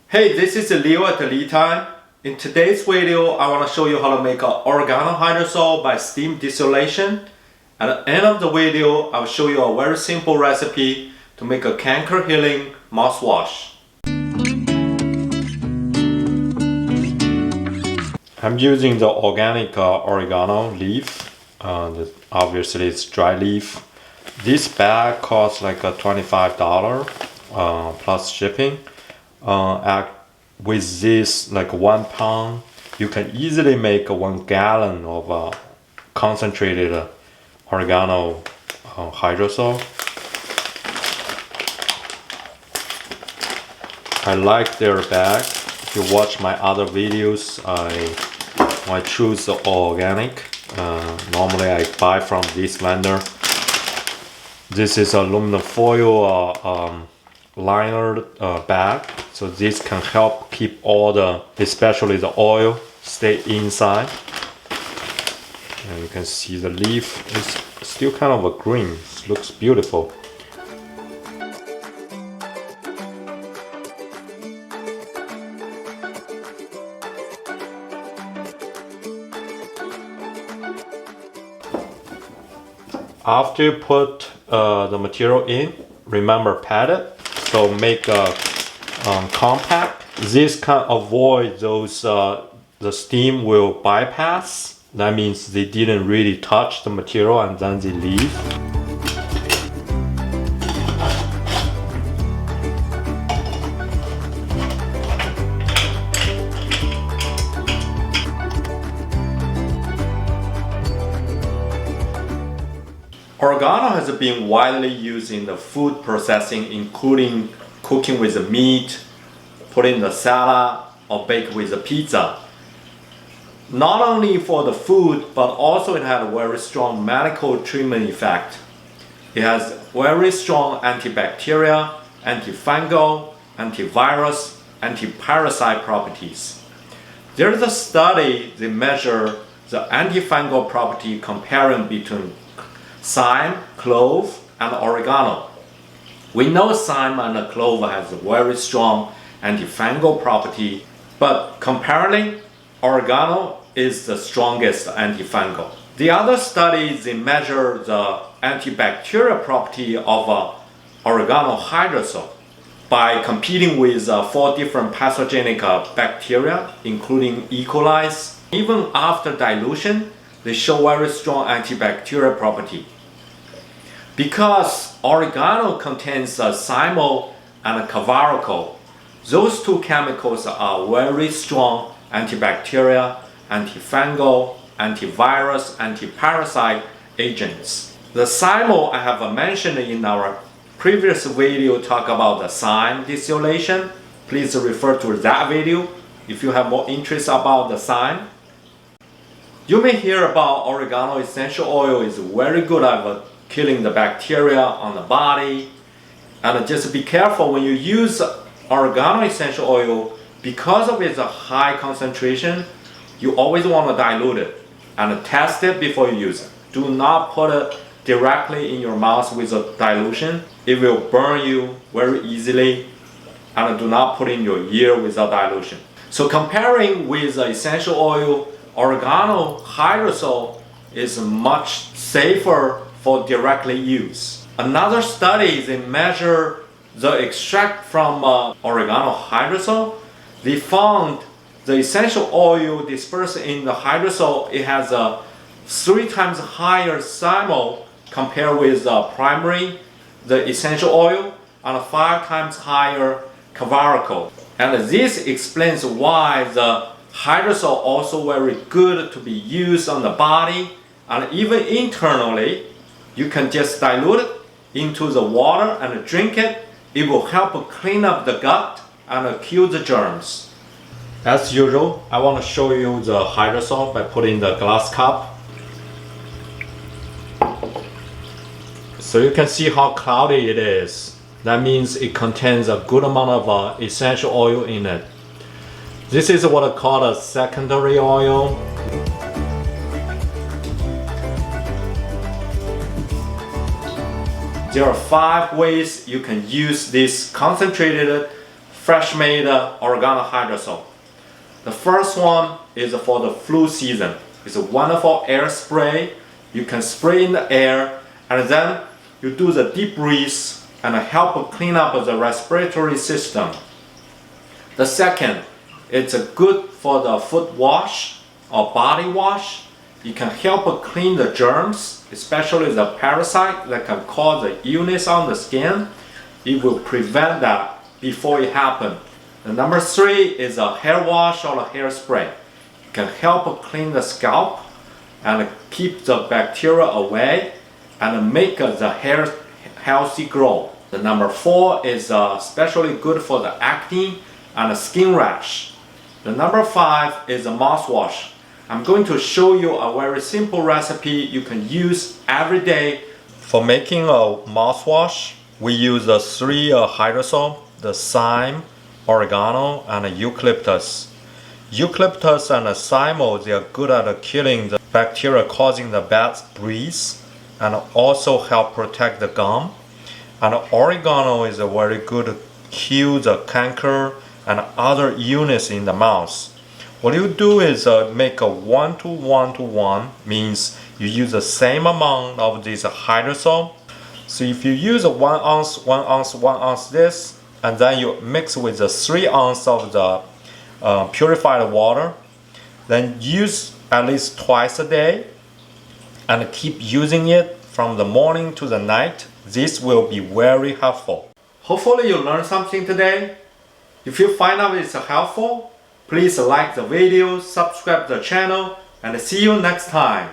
Hey, this is Leo at LETIME. In today's video, I want to show you how to make an Oregano hydrosol by steam distillation. At the end of the video, I will show you a very simple recipe to make a canker healing mouthwash. I'm using the organic oregano leaf. Obviously it's dry leaf. This bag costs like $25 plus shipping. With this like 1 pound, you can easily make 1 gallon of concentrated oregano hydrosol. I like their bag. If you watch my other videos, I choose the organic. Normally I buy from this vendor. This is aluminum foil liner bag, so this can help keep all the, especially the oil, stay inside. And you can see the leaf is still kind of a green. It looks beautiful. After you put the material in, remember pat it. So make a compact. This can avoid those the steam will bypass. That means they didn't really touch the material and then they leave. Oregano has been widely used in the food processing, including cooking with the meat, put in the salad, or bake with the pizza. Not only for the food, but also it had a very strong medical treatment effect. It has very strong antibacteria, antifungal, antivirus, antiparasite properties. There is a study that measures the antifungal property comparing between thyme, clove, and oregano. We know thyme and clove has a very strong antifungal property, but comparatively, oregano is the strongest antifungal. The other studies they measure the antibacterial property of oregano hydrosol by competing with 4 different pathogenic bacteria, including E. coli. Even after dilution, they show very strong antibacterial property. Because oregano contains thymol and cavarical, those 2 chemicals are very strong antibacterial, antifungal, antivirus, antiparasite agents. The thymol I have mentioned in our previous video talk about the thyme distillation. Please refer to that video if you have more interest about the thyme. You may hear about oregano essential oil is very good at killing the bacteria on the body, and just be careful when you use oregano essential oil. Because of its high concentration, you always want to dilute it and test it before you use it. Do not put it directly in your mouth with a dilution. It will burn you very easily, and do not put in your ear without dilution. So comparing with essential oil, oregano hydrosol is much safer for directly use. Another study, they measure the extract from oregano hydrosol. They found the essential oil dispersed in the hydrosol, it has a 3 times higher thymol compared with primary, the essential oil, and 5 times higher cavarical. And this explains why the hydrosol also very good to be used on the body, and even internally. You can just dilute it into the water and drink it. It will help clean up the gut and kill the germs. As usual, I want to show you the hydrosol by putting the glass cup. So you can see how cloudy it is. That means it contains a good amount of essential oil in it. This is what I call a secondary oil. There are 5 ways you can use this concentrated fresh made oregano hydrosol. The first one is for the flu season. It's a wonderful air spray. You can spray in the air and then you do the deep breath and help clean up the respiratory system. The second, it's good for the foot wash or body wash. It can help clean the germs, especially the parasite that can cause the illness on the skin. It will prevent that before it happens. The number three is a hair wash or a hairspray. It can help clean the scalp and keep the bacteria away and make the hair healthy grow. The number four is especially good for the acne and the skin rash. The number five is a mouthwash. I'm going to show you a very simple recipe you can use every day. For making a mouthwash, we use the three hydrosol, the thyme, oregano, and eucalyptus. Eucalyptus and thyme, they are good at killing the bacteria causing the bad breath and also help protect the gum. And oregano is a very good kill the canker and other illness in the mouth. What you do is make a 1 to 1 to 1, means you use the same amount of this hydrosol. So if you use a 1 ounce, 1 ounce, 1 ounce this, and then you mix with the 3 ounce of the purified water, then use at least twice a day and keep using it from the morning to the night. This will be very helpful. Hopefully you learned something today. If you find out it's helpful, please like the video, subscribe the channel, and see you next time.